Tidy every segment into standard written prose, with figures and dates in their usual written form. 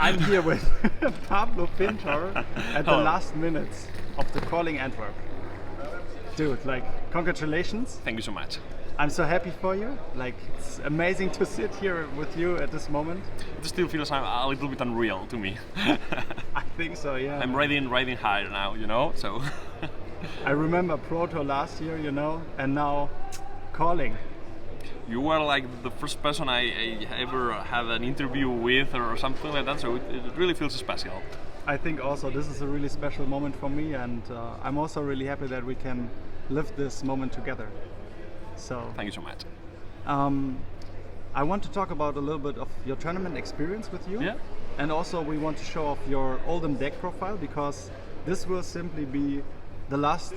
I'm here with Pablo Pintor at the Hello. last minutes of the Calling Antwerp. Dude, like, congratulations. Thank you so much. I'm so happy for you. Like, it's amazing to sit here with you at this moment. It still feels a little bit unreal to me. I think so, yeah. I'm riding high now, you know, so. I remember Proto last year, you know, and now Calling. You were like the first person I ever had an interview with or something like that, so it really feels special. I think also this is a really special moment for me, and I'm also really happy that we can live this moment together. So Thank you so much. I want to talk about a little bit of your tournament experience with you. Yeah. And also we want to show off your Oldham deck profile, because this will simply be the last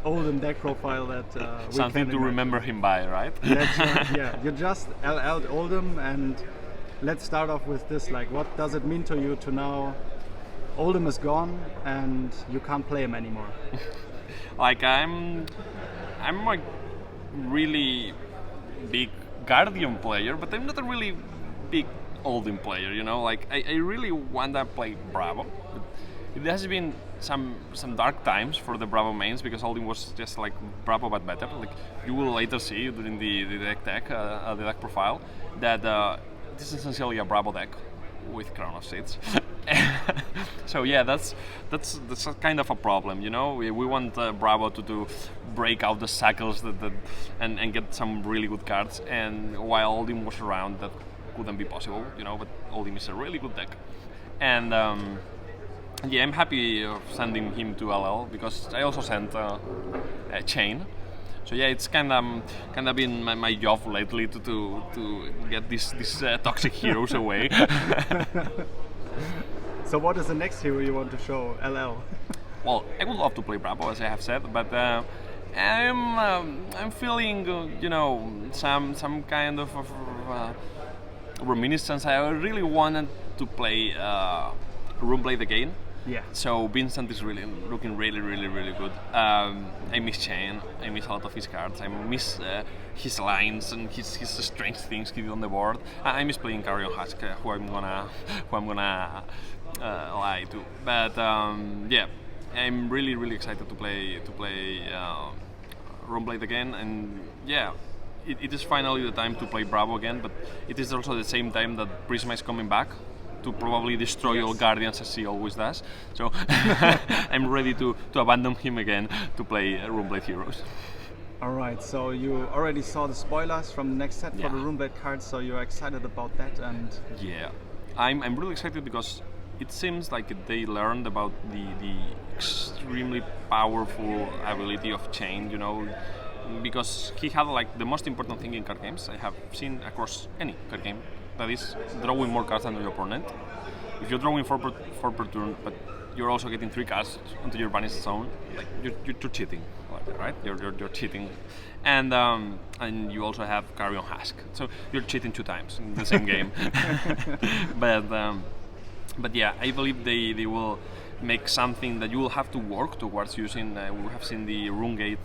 Oldham deck profile that we Something can to imagine. remember him by, right? Yeah, you just LL'd Oldham, and let's start off with this. Like, what does it mean to you to now Oldham is gone and you can't play him anymore? Like I'm a really big Guardian player, but I'm not a really big Oldham player, you know? Like I really want to play Bravo. It has been some dark times for the Bravo mains, because Oldham was just like Bravo but better. Like you will later see during the deck profile, that this is essentially a Bravo deck with Crown of Seeds. So yeah, that's a kind of a problem, you know. We want Bravo to break out the cycles and get some really good cards, and while Oldham was around, that couldn't be possible, you know. But Oldham is a really good deck, and yeah, I'm happy of sending him to LL, because I also sent a Chain. So yeah, it's kind of been my job lately to get these toxic heroes away. So what is the next hero you want to show LL? Well, I would love to play Bravo, as I have said, but I'm feeling you know, some kind of reminiscence. I really wanted to play Runeblade again. Yeah. So Vincent is looking really good. I miss Chain. I miss a lot of his cards. I miss his lines and his strange things he did on the board. I miss playing Carrion Husk, who I'm gonna lie to. But yeah, I'm really excited to play Runeblade again. And yeah, it is finally the time to play Bravo again. But it is also the same time that Prisma is coming back to probably destroy all Guardians, as he always does. So I'm ready to abandon him again to play Runeblade Heroes. Alright, so you already saw the spoilers from the next set for Yeah. the Runeblade cards, so you're excited about that. And Yeah, I'm really excited, because it seems like they learned about the extremely powerful ability of Chain, you know, because he had like the most important thing in card games I have seen across any card game, that is drawing more cards than your opponent. If you're drawing four per turn, but you're also getting 3 cards onto your banished zone, like you're cheating, right? You're cheating, and you also have Carrion Husk, so you're cheating 2 times in the same game. But yeah, I believe they will make something that you will have to work towards using. We have seen the Runegate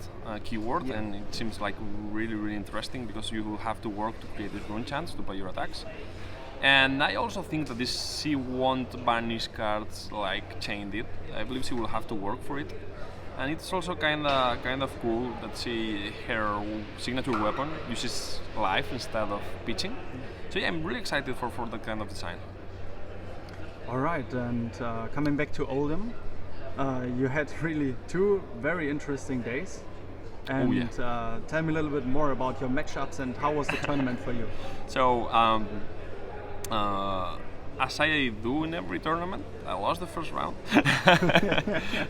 keyword, Yeah. and it seems like really interesting, because you will have to work to create this rune chance to play your attacks. And I also think that she won't banish cards like Chain did. I believe she will have to work for it. And it's also kind of cool that her signature weapon uses life instead of pitching. So yeah, I'm really excited for that kind of design. alright, and coming back to Oldham, you had really 2 very interesting days. And yeah. tell me a little bit more about your matchups and how was the tournament for you? So, as I do in every tournament, I lost the first round.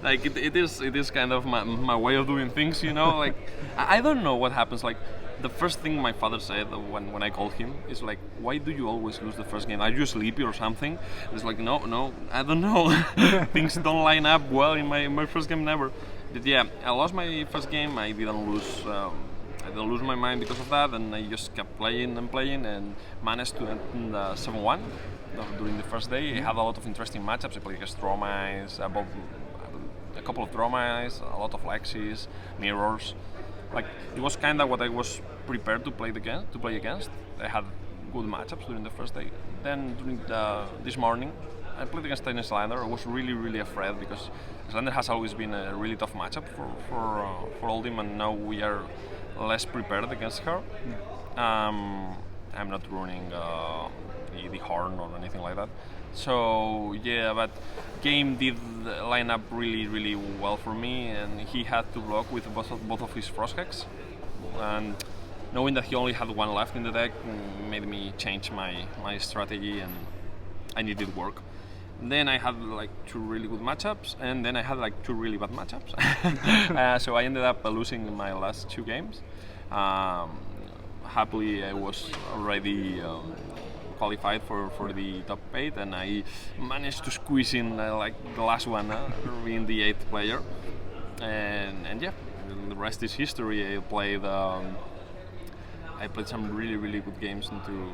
Like it is kind of my way of doing things, you know. Like I don't know what happens. Like the first thing my father said when I called him is like, "Why do you always lose the first game? Are you sleepy or something?" It's like, no, I don't know. Things don't line up well in my first game, never. But yeah, I lost my first game. I didn't lose my mind because of that, and I just kept playing and managed to end 7-1 during the first day. I had a lot of interesting matchups. I played against Dromais, a couple of Dromais, a lot of Lexis, Mirrors. Like it was kind of what I was prepared to play against. I had good matchups during the first day, then during this morning, I played against Tiny Slander. I was really afraid because Slander has always been a really tough matchup for Oldhim, and now we are less prepared against her. I'm not running the horn or anything like that. So yeah, but game did line up really well for me, and he had to block with both of his frost hex, and knowing that he only had one left in the deck made me change my strategy, and I needed work. Then I had like 2 really good matchups, and then I had like 2 really bad matchups. So I ended up losing my last 2 games. Happily, I was already qualified for the top 8, and I managed to squeeze in like the last one, being the 8th player. And yeah, the rest is history. I played some really good games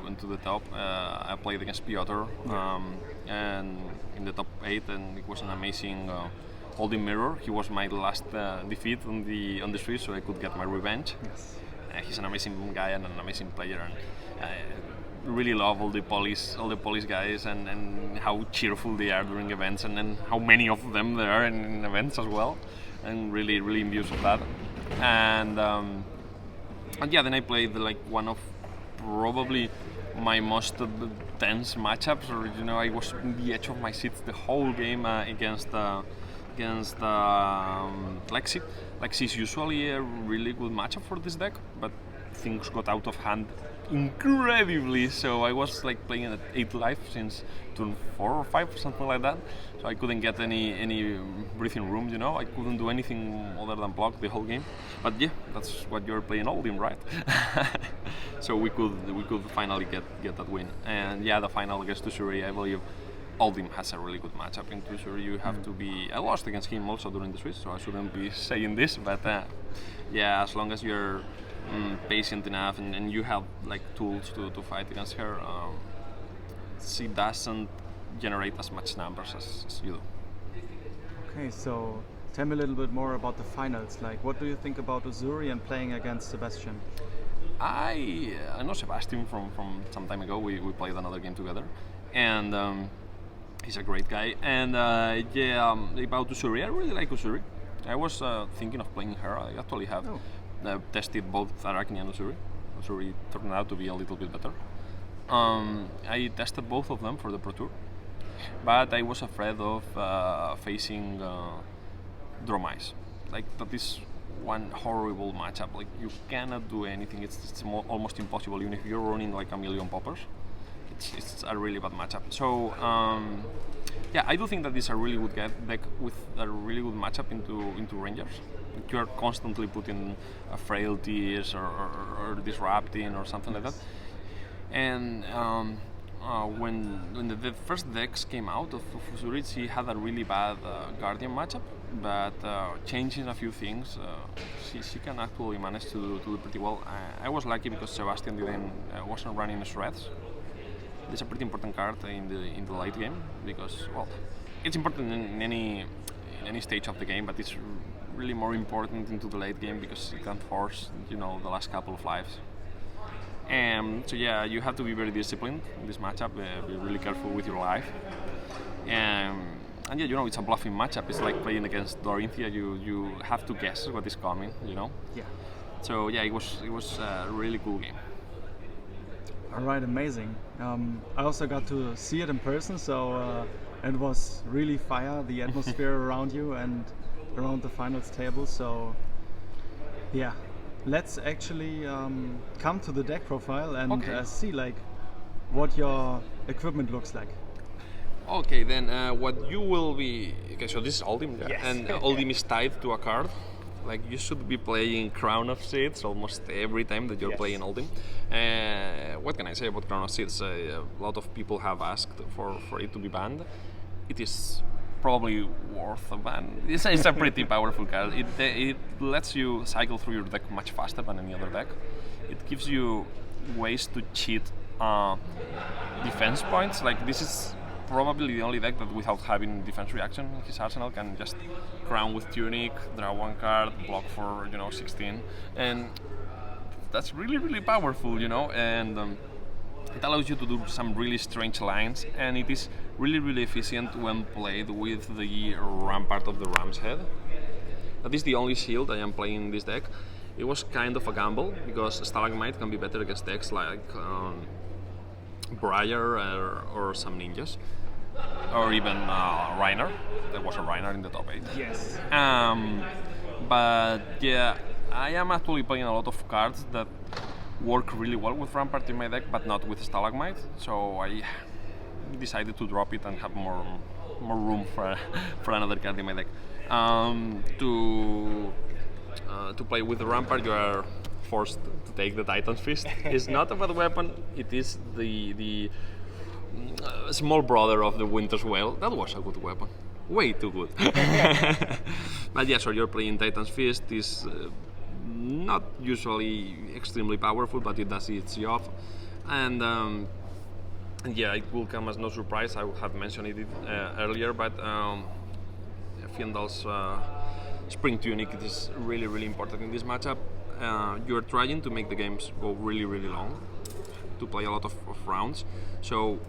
into the top. I played against Piotr, and in the top 8, and it was an amazing Oldhim mirror. He was my last defeat on the street, so I could get my revenge. Yes. He's an amazing guy and an amazing player, and I really love all the police guys, and how cheerful they are during events, and then how many of them there are in events as well, and really envious of that. And yeah, then I played like one of probably my most tense matchups, or I was on the edge of my seat the whole game against Lexi. Lexi is usually a really good matchup for this deck, but things got out of hand incredibly. So I was like playing at 8 life since turn 4 or 5 or something like that. So I couldn't get any breathing room. I couldn't do anything other than block the whole game. But yeah, that's what you're playing Oldhim, right? So we could finally get that win. And yeah, the final against Tusuri, I believe Oldhim has a really good matchup in Tusuri. You have to be. I lost against him also during the Swiss, so I shouldn't be saying this. But yeah, as long as you're patient enough and you have like tools to fight against her, she doesn't generate as much numbers as you do. Okay, so tell me a little bit more about the finals. Like, what do you think about Uzuri and playing against Sebastian? I know Sebastian from some time ago. We played another game together, and he's a great guy. And yeah, about Uzuri, I really like Uzuri. I was thinking of playing her. I actually have tested both Arachne and Uzuri. Uzuri turned out to be a little bit better. I tested both of them for the Pro Tour, but I was afraid of facing Dromais. Like, that is one horrible matchup. Like, you cannot do anything. It's almost impossible. Even if you're running like a million poppers, it's a really bad matchup. So yeah, I do think that this is a really good deck with a really good matchup into Rangers. You are constantly putting frailties or disrupting or something like that. And when the first decks came out of Uzuri, she had a really bad Guardian matchup, but changing a few things, she can actually manage to do pretty well. I was lucky because Sebastian wasn't running Shreds. It's a pretty important card in the late game because, well, it's important in any stage of the game, but it's really more important into the late game because it can force the last couple of lives. So yeah, you have to be very disciplined in this matchup. Be really careful with your life. And yeah, it's a bluffing matchup. It's like playing against Dorinthia. You have to guess what is coming. Yeah. So yeah, it was a really cool game. All right, amazing. I also got to see it in person, so it was really fire, the atmosphere around you and around the finals table. So yeah, let's actually come to the deck profile and see like what your equipment looks like. Okay, then what you will be. Okay, so this is Oldhim, Yes. and Oldhim is tied to a card. Like, you should be playing Crown of Seeds almost every time that you're playing Oldhim. What can I say about Crown of Seeds? A lot of people have asked for it to be banned. It is probably worth a ban. It's a pretty powerful card. It lets you cycle through your deck much faster than any other deck. It gives you ways to cheat defense points. Like, this is probably the only deck that without having defense reaction in his arsenal can just crown with Tunic, draw one card, block for 16, and that's really powerful, and It allows you to do some really strange lines, and it is really efficient when played with the Rampart of the Ram's Head. That is the only shield I am playing in this deck. It was kind of a gamble, because Stalagmite can be better against decks like Briar or some ninjas, or even Reiner. There was a Reiner in the top 8. Yes. But yeah, I am actually playing a lot of cards that work really well with Rampart in my deck, but not with Stalagmite. So I decided to drop it and have more room for another card in my deck. To play with the Rampart, you are forced to take the Titan's Fist. It's not a bad weapon. It is the small brother of the Winter's Wail. That was a good weapon. Way too good. But yeah, so you're playing Titan's Fist. Is not usually extremely powerful, but it does its job. And yeah, it will come as no surprise. I have mentioned it earlier, but Fyendal's Spring Tunic is really important in this matchup. You're trying to make the games go really long, to play a lot of rounds, so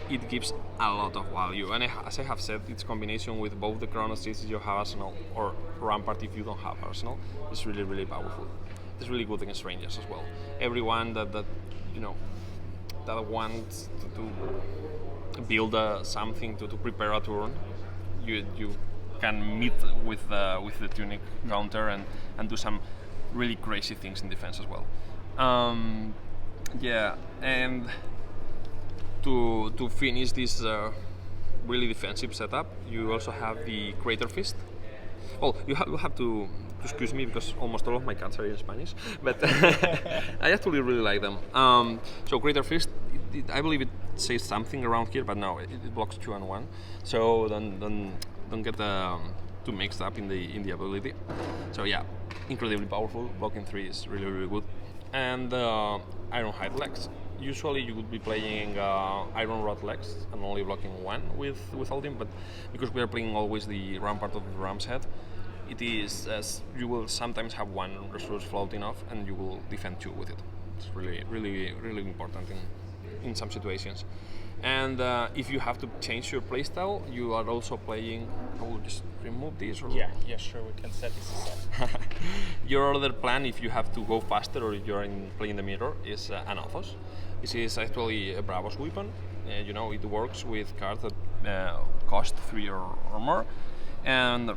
it gives a lot of value. And as I have said, its combination with both the Chronos if you have Arsenal or Rampart if you don't have Arsenal is really powerful. It's really good against rangers as well. Everyone that you know that wants to build something to prepare a turn, you can meet with the Tunic counter and do some really crazy things in defense as well. Yeah, and to finish this really defensive setup, you also have the Crater Fist. Well, you have to excuse me because almost all of my cards are in Spanish, but I actually really like them. So Crater Fist, I believe it says something around here, but no, it blocks 2 and 1. So don't get too mixed up in the ability. So yeah, incredibly powerful. Blocking 3 is really good. And Ironhide Legs. Usually you would be playing Iron Rod Legs and only blocking 1 with Aldin, but because we are playing always the Rampart of the Ram's Head, it is as you will sometimes have 1 resource floating off and you will defend 2 with it. It's really important in some situations. And if you have to change your playstyle, you are also playing. I will just remove this. Or yeah, sure. We can set this aside. Your other plan, if you have to go faster or you're playing the mirror, is Anathos. This is actually a Bravos weapon. You know, it works with cards that cost 3 or more, and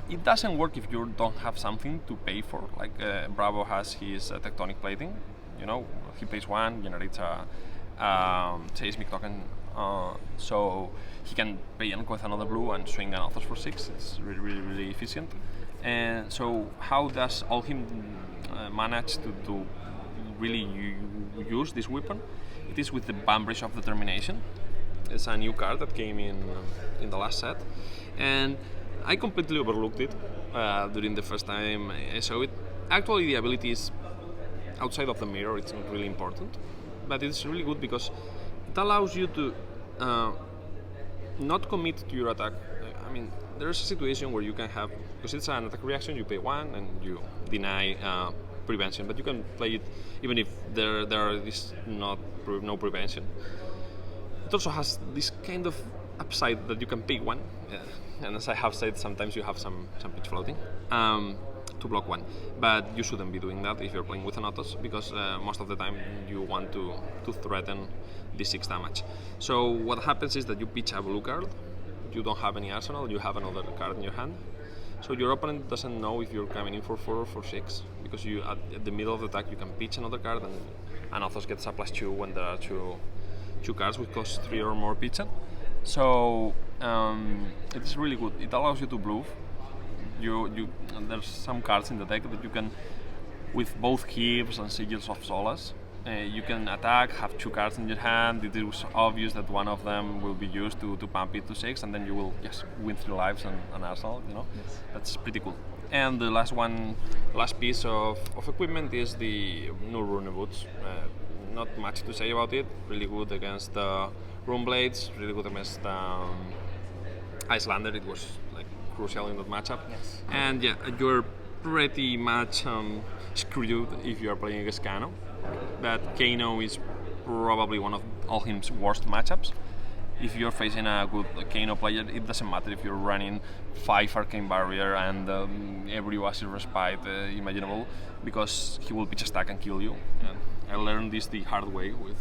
it doesn't work if you don't have something to pay for. Like Bravo has his Tectonic Plating. You know, he pays 1, generates a seismic token, so he can pay with another blue and swing an Alphas for 6. It's really efficient. And so how does Alhim manage to really use this weapon? It is with the Banbridge of Determination. It's a new card that came in the last set, and I completely overlooked it during the first time I saw it. Actually, the ability is outside of the mirror. It's not really important, but it's really good because it allows you to not commit to your attack. I mean, there's a situation where you can have, because it's an attack reaction, you pay 1 and you deny prevention, but you can play it even if there is no prevention. It also has this kind of upside that you can pay 1, and as I have said, sometimes you have some pitch floating. To block 1, but you shouldn't be doing that if you're playing with Anathos, because most of the time you want to threaten the 6 damage. So what happens is that you pitch a blue card, you don't have any arsenal, you have another card in your hand, so your opponent doesn't know if you're coming in for 4 or for 6, because you at the middle of the attack you can pitch another card and Anathos gets a +2 when there are two cards which cost 3 or more pitching. So it's really good. It allows you to bluff. There's some cards in the deck that you can, with both Heaves and Sigils of Solace, you can attack, have 2 cards in your hand. It is obvious that one of them will be used to pump it to 6, and then you will just win 3 lives and arsenal. You know, yes. That's pretty cool. And the last piece of equipment is the new Rune Boots. Not much to say about it. Really good against Rune Blades. Really good against Icelander. It was like crucial in that matchup. Yes. And yeah, you're pretty much screwed if you are playing against Kano. But Kano is probably one of all his worst matchups. If you're facing a good Kano player, it doesn't matter if you're running 5 Arcane Barrier and every Oasis Respite imaginable, because he will pitch a stack and kill you. And I learned this the hard way with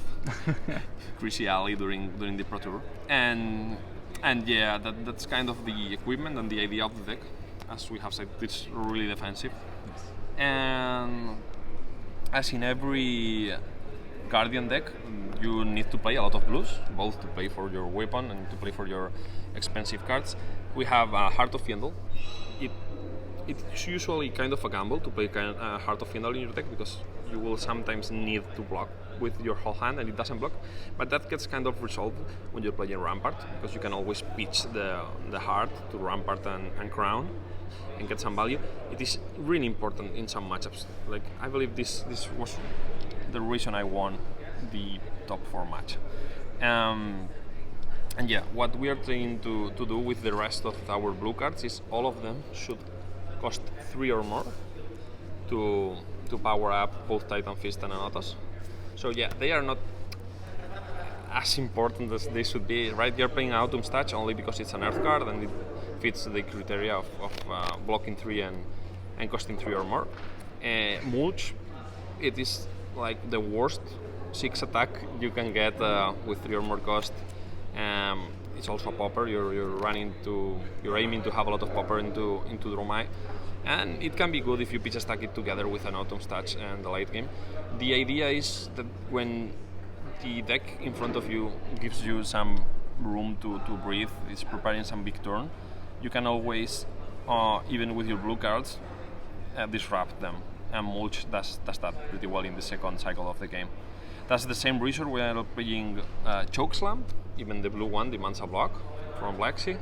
Chrissy Alley during the Pro Tour. And yeah, that's kind of the equipment and the idea of the deck. As we have said, it's really defensive. And as in every Guardian deck, you need to play a lot of blues, both to play for your weapon and to play for your expensive cards. We have Heart of Fyendal. It's usually kind of a gamble to play Heart of Fyendal in your deck, because you will sometimes need to block with your whole hand and it doesn't block. But that gets kind of resolved when you're playing Rampart, because you can always pitch the Heart to Rampart and Crown and get some value. It is really important in some matchups. Like, I believe this was the reason I won the top 4 match. And yeah, what we are trying to do with the rest of our blue cards is all of them should cost 3 or more to power up both Titan Fist and Anotos. So yeah, they are not as important as they should be, right? You're playing Autumn's Touch only because it's an Earth card and it fits the criteria of blocking 3 and costing 3 or more. Mulch, it is like the worst 6 attack you can get with 3 or more cost. It's also a popper. You're aiming to have a lot of popper into Dromai, and it can be good if you pitch a stack it together with an Autumn's Touch and the late game. The idea is that when the deck in front of you gives you some room to breathe, it's preparing some big turn, you can always, even with your blue cards, disrupt them. And Mulch does that pretty well in the second cycle of the game. That's the same reason we are playing Chokeslam, even the blue one demands a block from Lexi.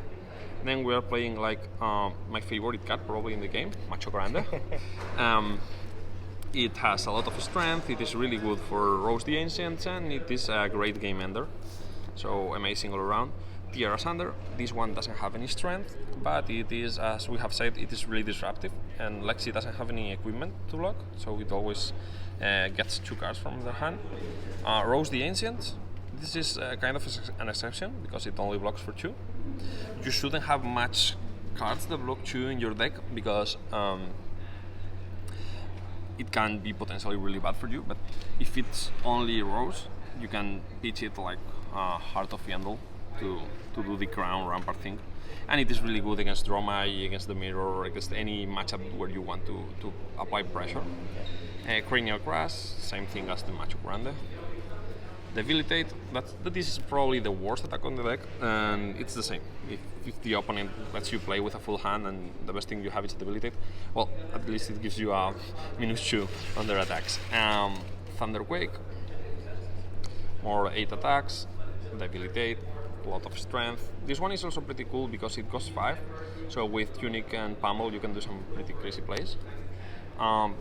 Then we are playing like my favorite card probably in the game, Macho Grande. It has a lot of strength, it is really good for Rose the Ancients, and it is a great game ender. So amazing all around. Tierra Sander, this one doesn't have any strength, but it is, as we have said, it is really disruptive. And Lexi doesn't have any equipment to block, so it always gets 2 cards from their hand. Rose the Ancients, this is kind of an exception because it only blocks for 2. You shouldn't have much cards that block 2 in your deck because it can be potentially really bad for you. But if it's only Rose, you can pitch it like Heart of Fyendal to do the Crown Rampart thing. And it is really good against Dromai, against the Mirror, against any matchup where you want to apply pressure. Cranial Crash, same thing as the Macho Grande. Debilitate, that is probably the worst attack on the deck, and it's the same. If the opponent lets you play with a full hand and the best thing you have is Debilitate, well, at least it gives you a -2 on their attacks. Thunderquake, more 8 attacks, Debilitate, a lot of strength. This one is also pretty cool because it costs 5, so with Tunic and Pummel you can do some pretty crazy plays.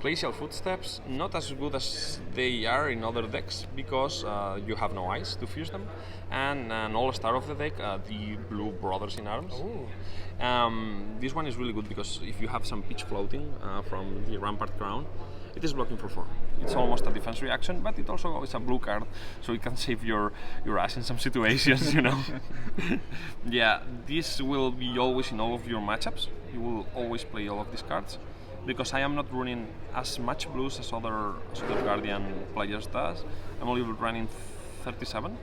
Glacial Footsteps, not as good as they are in other decks because you have no ice to fuse them. And an all-star of the deck, the Blue Brothers in Arms. This one is really good because if you have some pitch floating from the Rampart Crown, it is blocking for 4. It's almost a defense reaction, but it also is a blue card, so it can save your ass in some situations, you know. Yeah, this will be always in all of your matchups. You will always play all of these cards. Because I am not running as much blues as other Guardian players does. I'm only running 37.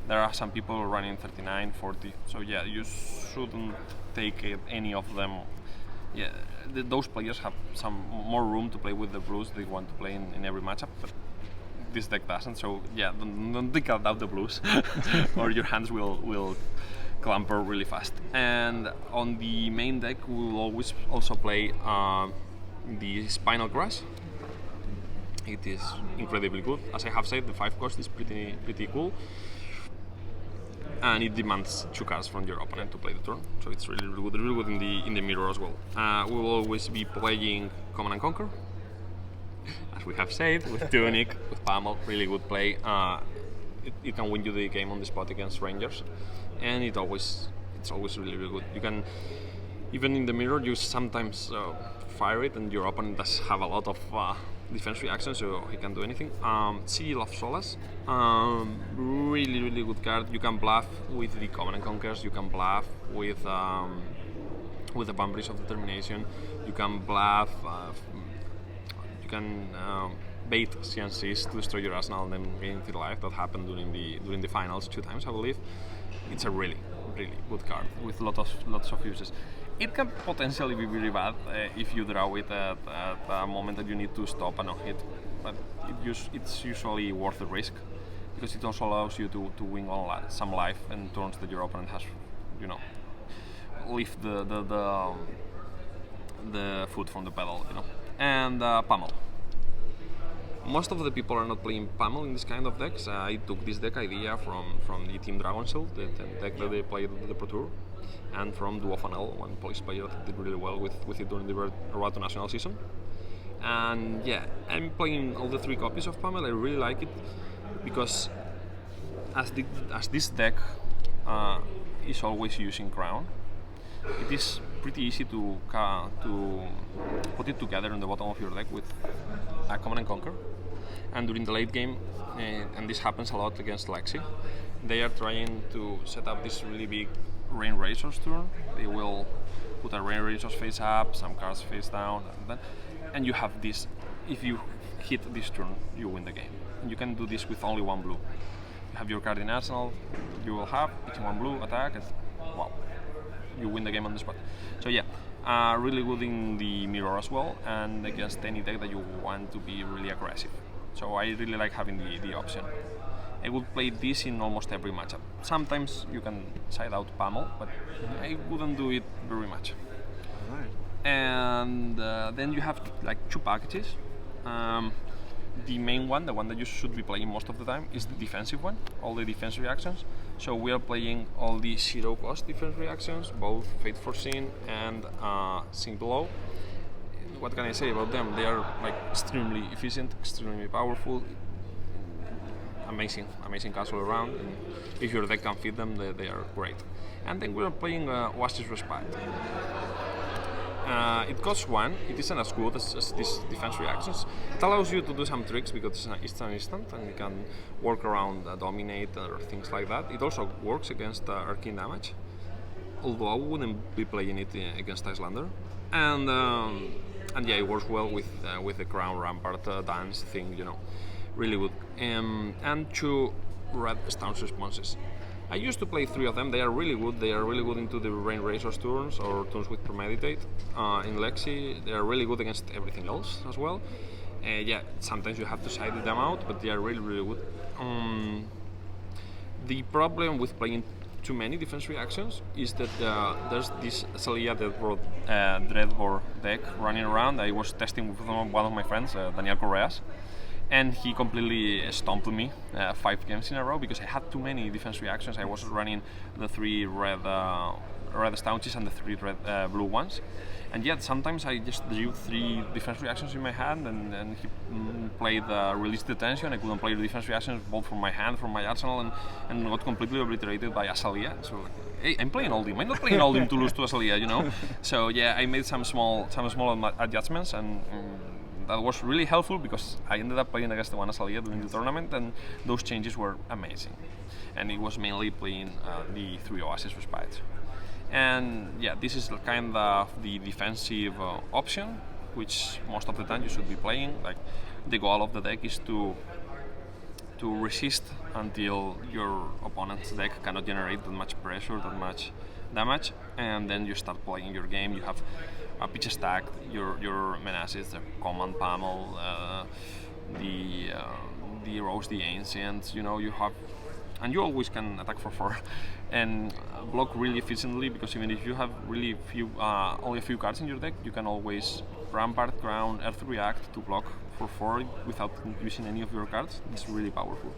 There are some people running 39, 40. So yeah, you shouldn't take any of them. Yeah, those players have some more room to play with the blues they want to play in every matchup, but this deck doesn't. So yeah, don't take out the blues, or your hands will clumper really fast. And on the main deck we will always also play the Spinal Crash. It is incredibly good. As I have said, the 5 cost is pretty cool, and it demands 2 cards from your opponent to play the turn, so it's really good in the mirror as well. We will always be playing Command and Conquer, as we have said, with Tunic, with Pummel, really good play. It can win you the game on the spot against Rangers, and it's always really good. You can, even in the mirror, you sometimes fire it, and your opponent does have a lot of defense reaction, so he can do anything. Seal of Solace, really good card. You can bluff with the Covenant Conquerors. You can bluff with the Boundaries of Determination. You can bluff. You can bait CNCs to destroy your arsenal and then gain 3 life. That happened during the finals 2 times, I believe. It's a really good card with lots of uses. It can potentially be very bad if you draw it at a moment that you need to stop a no-hit, but it's usually worth the risk because it also allows you to win some life and turns that your opponent has, lift the foot from the pedal, And Pummel. Most of the people are not playing Pummel in this kind of decks. I took this deck idea from the Team Dragon Shield, the deck that they played at the Pro Tour, and from Duofanel, one Polish player that did really well with it during the Road to National season. And yeah, I'm playing all the 3 copies of Pummel. I really like it because as this deck is always using Crown, it is pretty easy to put it together in the bottom of your deck with a Command and Conquer. And during the late game, and this happens a lot against Lexi, they are trying to set up this really big Rain Razors turn. They will put a Rain Razors face up, some cards face down, and you have this. If you hit this turn, you win the game. And you can do this with only 1 blue. You have your card in arsenal, you will have each 1 blue attack, and wow, you win the game on the spot. So yeah, really good in the mirror as well, and against any deck that you want to be really aggressive. So I really like having the option. I would play this in almost every matchup. Sometimes you can side out Pummel, but I wouldn't do it very much. Alright. And then you have like 2 packages. The main one, the one that you should be playing most of the time, is the defensive one, all the defense reactions. So we are playing all the 0-cost defense reactions, both Fate Foreseen and Sink Below. What can I say about them? They are like extremely efficient, extremely powerful, amazing cards all around. And if your deck can fit them, they are great. And then we are playing Oasis Respite. It costs 1. It isn't as good as these defense reactions. It allows you to do some tricks because it's an instant and you can work around Dominate or things like that. It also works against Arcane Damage, although I wouldn't be playing it against Icelander. And yeah, it works well with the Crown Rampart dance thing, really good. And 2 red stance responses. I used to play 3 of them. They are really good. They are really good into the Rain Razors turns or turns with Premeditate. In Lexi, they are really good against everything else as well. Yeah, sometimes you have to side them out, but they are really good. The problem with playing too many defense reactions is that there's this Salia Dreadbore deck running around. I was testing with one of my friends, Daniel Correas, and he completely stomped me 5 games in a row because I had too many defense reactions. I was running the 3 red staunches and the 3 red blue ones, and yet sometimes I just drew 3 defense reactions in my hand, and he played Release the Tension. I couldn't play the defense reactions both from my hand, from my arsenal, and got completely obliterated by Asalia. So hey, I'm playing Oldhim. I'm not playing Oldhim to lose to Asalia, So yeah, I made some small adjustments, and that was really helpful because I ended up playing against the one Asalia during the tournament, and those changes were amazing. And it was mainly playing the 3 Oasis Respite. And yeah, this is kind of the defensive option, which most of the time you should be playing. Like, the goal of the deck is to resist until your opponent's deck cannot generate that much pressure, that much damage, and then you start playing your game. You have a pitch stack, your menaces, the Command Pummel, the Rose the Ancient, you have, and you always can attack for 4 and block really efficiently, because even if you have really only a few cards in your deck, you can always Rampart, Crown, Earth React to block for 4 without using any of your cards. It's really powerful.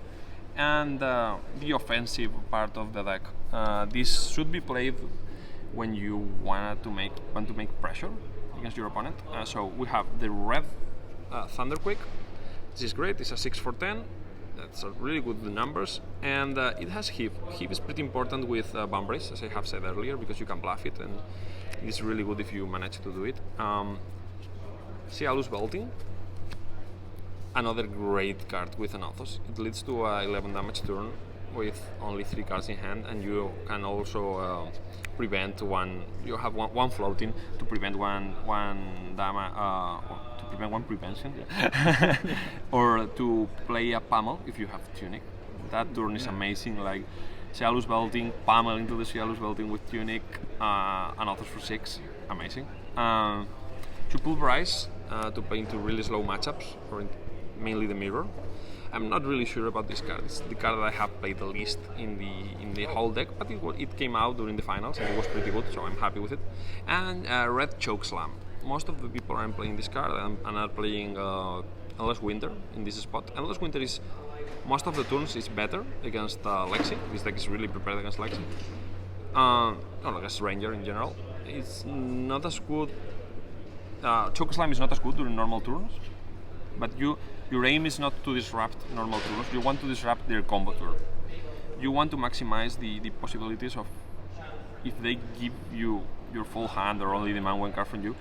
And the offensive part of the deck, this should be played when you want to make pressure against your opponent. So we have the red Thunderquake. This is great. It's a 6 for 10. That's really good numbers, and it has Heave. Heave is pretty important with Boundaries, as I have said earlier, because you can bluff it, and it's really good if you manage to do it. Cialus Belting. another great card with Anathos. It leads to a 11 damage turn with only 3 cards in hand, and you can also prevent one. You have one floating to prevent one damage. To prevent one prevention, yeah. Or to play a pummel if you have Tunic. That turn is amazing. Like Cialus Belting, pummel into the Cialus Belting with Tunic, Anathos for 6, amazing. To pulverize, to play into really slow matchups, or mainly the mirror. I'm not really sure about this card. It's the card that I have played the least in the whole deck, but it came out during the finals and it was pretty good, so I'm happy with it. And Red Chokeslam. Most of the people aren't playing this card and are playing Endless Winter in this spot. Endless Winter is, most of the turns is better against Lexi. This deck is really prepared against Lexi. Or against Ranger in general. It's not as good. Chokeslam is not as good during normal turns, but your aim is not to disrupt normal turns. You want to disrupt their combo turn. You want to maximize the possibilities of, if they give you your full hand or only demand 1 card from you,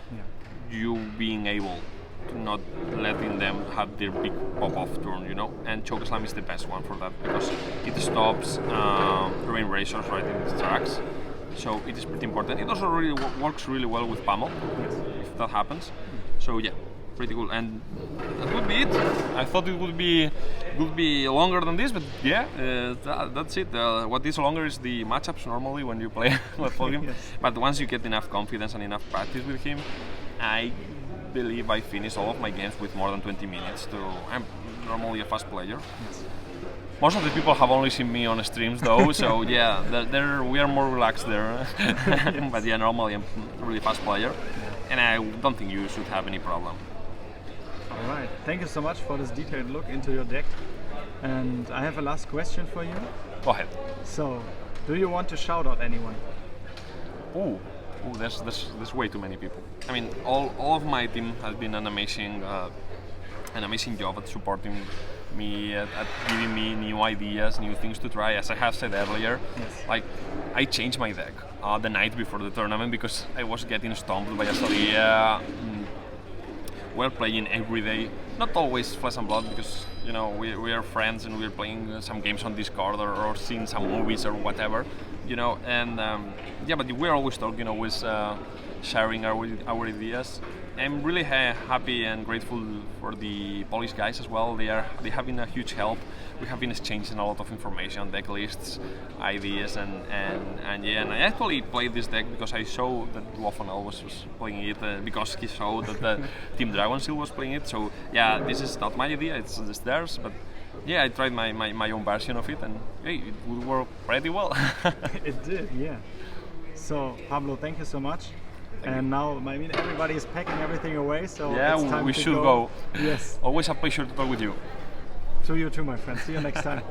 you being able to not letting them have their big pop-off turn, you know. And Chokeslam is the best one for that because it stops Rain Razors right in its tracks. So it is pretty important. It also really works really well with Pummel, if that happens. So yeah, pretty cool. And that would be it. I thought it would be longer than this, but yeah, that's it. What is longer is the matchups normally when you play with him. Yes. But once you get enough confidence and enough practice with him, I believe I finish all of my games with more than 20 minutes. I'm normally a fast player. Yes. Most of the people have only seen me on streams though, so yeah, we are more relaxed there. Yes. But yeah, normally I'm a really fast player, and I don't think you should have any problem. All right. Thank you so much for this detailed look into your deck. And I have a last question for you. Go ahead. So, do you want to shout out anyone? Ooh, there's way too many people. I mean, all of my team has been an amazing job at supporting me, at giving me new ideas, new things to try. As I have said earlier, Yes. like I changed my deck the night before the tournament because I was getting stomped by Astalia. We're playing every day, not always Flesh and Blood because you know we are friends and we're playing some games on Discord or seeing some movies or whatever, you know. And yeah, but we're always talking, always sharing our ideas. I'm really happy and grateful for the Polish guys as well. They have been a huge help. We have been exchanging a lot of information, deck lists, ideas, and yeah. And I actually played this deck because I saw that Dwarfonel was playing it because he saw that the Team Dragonsteel was playing it. So yeah, this is not my idea; it's theirs. But yeah, I tried my own version of it, and hey, it would work pretty well. It did, yeah. So, Pablo, thank you so much. And now, I mean, everybody is packing everything away, so Yeah, it's time we to should go. Yes. Always a pleasure to talk with you. To you too, my friend. See you next time.